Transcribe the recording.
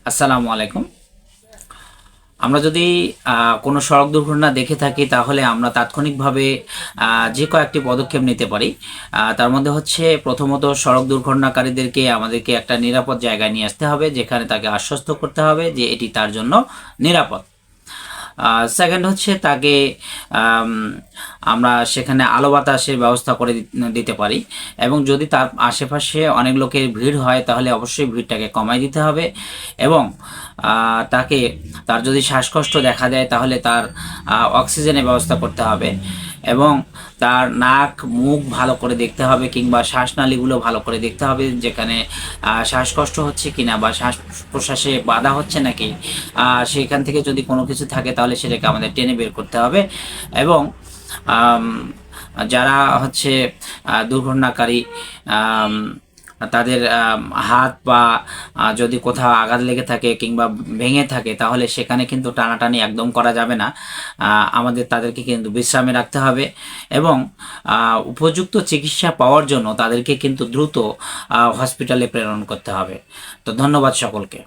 আসসালামু আলাইকুম। আমরা যদি কোনো সড়ক দুর্ঘটনা দেখে থাকি তাহলে আমরা তাৎক্ষণিকভাবে যে কয়েকটি পদক্ষেপ নিতে পারি। তার মধ্যে হচ্ছে প্রথমত সড়ক দুর্ঘটনাকারীদেরকে আমাদেরকে একটা নিরাপদ জায়গায় নিয়ে আসতে হবে, যেখানে তাকে আশ্বস্ত করতে হবে যে এটি তার জন্য নিরাপদ। সেকেন্ড হচ্ছে তাকে আম, আমরা সেখানে আলো বাতাসের ব্যবস্থা করে দিতে পারি, এবং যদি তার আশেপাশে অনেক লোকের ভিড় হয় তাহলে অবশ্যই ভিড়টাকে কমাই দিতে হবে। এবং তাকে তার যদি শ্বাসকষ্ট দেখা দেয় তাহলে তার অক্সিজেনের ব্যবস্থা করতে হবে, এবং তার নাক মুখ ভালো করে দেখতে হবে, কিংবা শ্বাসনালীগুলো ভালো করে দেখতে হবে যেখানে শ্বাসকষ্ট হচ্ছে কিনা বা শ্বাস প্রশ্বাসে বাধা হচ্ছে নাকি। সেখান থেকে যদি কোনো কিছু থাকে তাহলে সেটাকে আমাদের টেনে বের করতে হবে। এবং আম, যারা হচ্ছে দুর্ঘটনাকারী, আম, তাদের হাত বা যদি কোথাও আঘাত লেগে থাকে কিংবা ভেঙে থাকে তাহলে সেখানে কিন্তু টানাটানি একদম করা যাবে না। আমাদের তাদেরকে কিন্তু বিশ্রামে রাখতে হবে, এবং উপযুক্ত চিকিৎসা পাওয়ার জন্য তাদেরকে কিন্তু দ্রুত হসপিটালে প্রেরণ করতে হবে। তো ধন্যবাদ সকলকে।